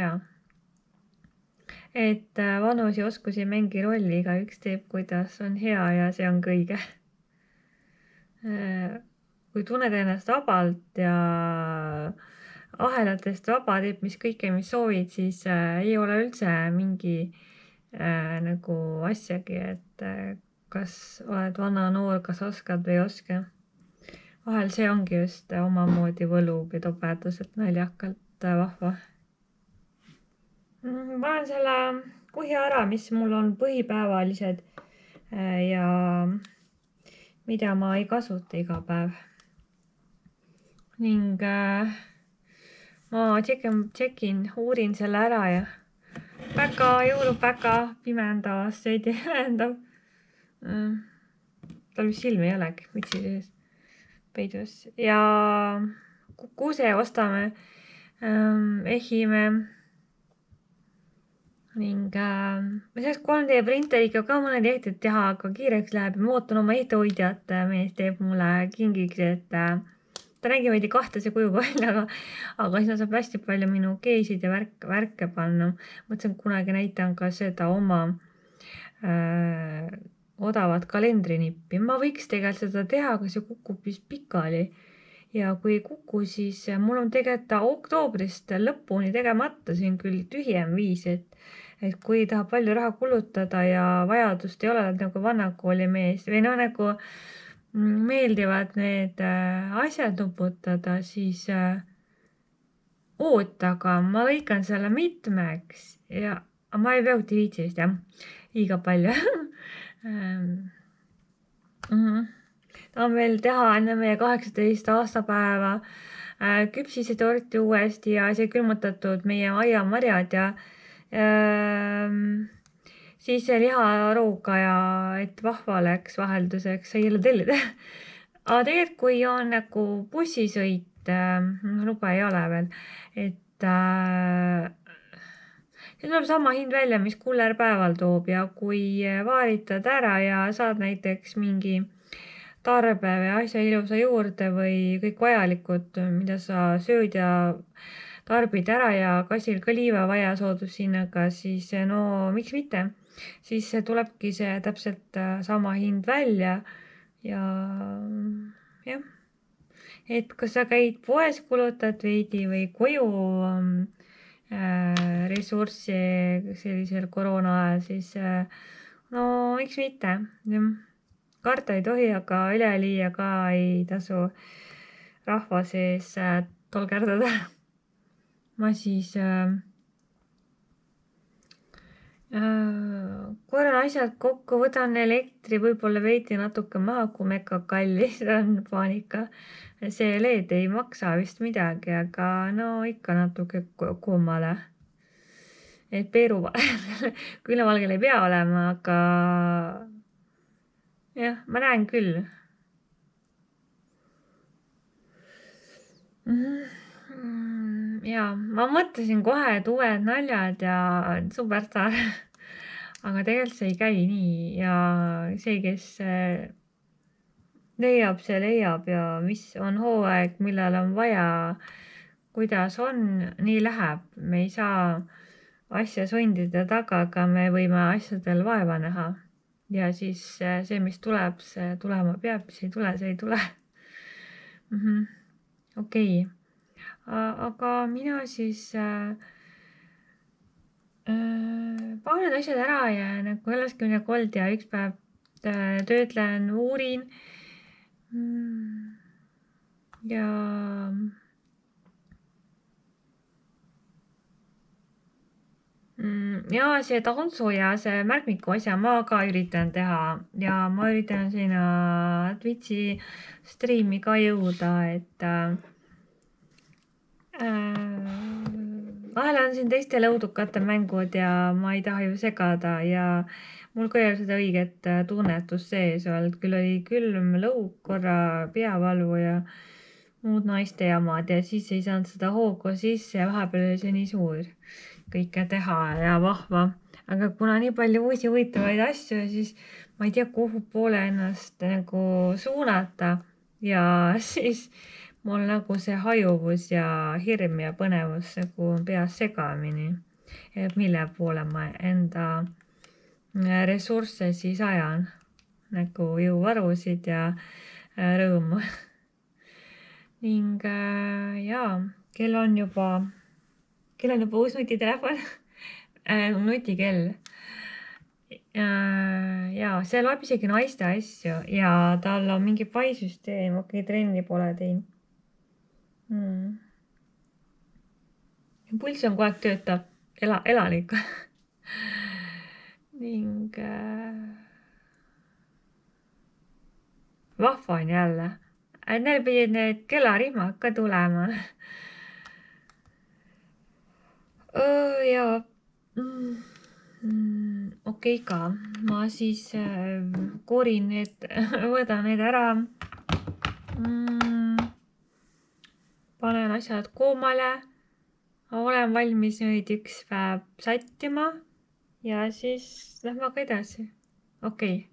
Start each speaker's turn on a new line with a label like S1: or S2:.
S1: hea. Et vanus ja oskus ei mängi rolli, igaüks teeb, kuidas on hea ja see on kõige. Kui tunned ennast vabalt ja ahelatest vaba, teeb mis kõike, mis soovid, siis ei ole üldse mingi nagu asjagi, et kas oled vana, noor, kas oskad või ei oska. Vahel see ongi just omamoodi võlub ja tobeduselt naljakalt vahva. Ma olen selle kuhja ära, mis mul on põhipäevalised ja mida ma ei kasuta iga päev. Ning ma uurin selle ära ja väga jõulupäka pimendavas, veidi ühendab. Tal vist silmi ei olegi, mütsi sees peidus. Ja kuuse ostame, ehime. Ning ma saaks 3D printeriga ka mõned ehted teha, aga kiireks läheb ja ma ootan oma ehtehoidjat, mees teeb mulle kingiks, et ta nägi veidi kahtlase kujuga välja, aga sinna saab hästi palju minu keesid ja värke panna. Mõtlesin, kunagi näitan ka seda oma odavat kalendrinippi. Ma võiks tegelikult seda teha, aga see kukub vist pikali. Ja kui ei kuku, siis mul on tegelikult oktoobrist lõpuni tegemata, see on küll tühjem viis, et kui tahab palju raha kulutada ja vajadust ei ole nagu vannakooli mees või nagu meeldivad need asjad nuputada, siis ootaga ma lõikan selle mitmeks ja ma ei pea viitsi vist jah, liiga palju. Tahan veel teha enne meie 18 aastapäeva küpsisetorti uuesti ja see külmutatud meie aiamarjad ja siis liharooga ja et vahva oleks vahelduseks sai jälle tellida. Aga tegelikult kui on nagu bussisõit, luba ei ole veel, et see tuleb sama hind välja, mis kullerpäeval toob ja kui vaaritad ära ja saad näiteks mingi tarbe või asja ilusa juurde või kõik vajalikud, mida sa sööd ja tarbid ära ja kassil ka liiva vaja soodushinnaga, siis no miks mitte. Siis tulebki see täpselt sama hind välja ja jah. Et kas sa käid poes, kulutad veidi või koju ressurssi sellisel koroona ajal, siis no miks mitte. Karta ei tohi, aga üleliia ka ei tasu rahva sees tolgerdada. Ma siis korran asjad kokku, võtan elektri võib-olla veidi natuke maha, kui meka kallis on paanika. See LED ei maksa vist midagi, aga no ikka natuke kummale. Et peeru külmavalgel ei pea olema, aga jah, ma näen küll. Ja ma mõtlesin kohe, et uued naljad ja superstar, aga tegelikult see ei käi nii ja see, kes leiab, see leiab ja mis on hooaeg, millal on vaja, kuidas on, nii läheb. Me ei saa asja sundida taga, aga me võime asjadel vaeva näha. Ja siis see, mis tuleb, see tulema peab, mis ei tule, see ei tule. Okei. Aga mina siis panen need asjad ära ja nagu jällegi mine kold ja üks päev töötlen, uurin ja see tantsu ja see märkmiku asja ma ka üritan teha ja ma üritan sinna Twitchi striimi ka jõuda, et vahel on siin teiste lõudukate mängud ja ma ei taha ju segada ja mul ka ei ole seda õiget tunnetust sees olnud. Küll oli külm lõug, korra peavalu ja muud naiste jamad ja siis ei saanud seda hoogu sisse ja vahepeal oli see nii suur kõike teha ja vahva. Aga kuna nii palju uusi huvitavaid asju, siis ma ei tea, kuhu poole ennast nagu suunata ja siis mul nagu see hajuvus ja hirm ja põnevus nagu on peas segamini, et mille poole ma enda ressursse siis ajan, nagu jõuvarusid ja rõõmu. Ning jaa, kell on juba uus nutitelefon, nutikell. Jaa, see loeb isegi naiste asju ja tal on mingi paisüsteem, okei, trenni pole teinud. Pulss on kogu aeg töötab, elan ikka. Ning vahva on jälle. Neil pidid need kellarihmad ka tulema. Jaa. Okei ka. Ma siis korin need, võdan need ära. Panen asjad koomale. Olen valmis nüüd üks päev sättima ja siis lähme ka edasi. Okei.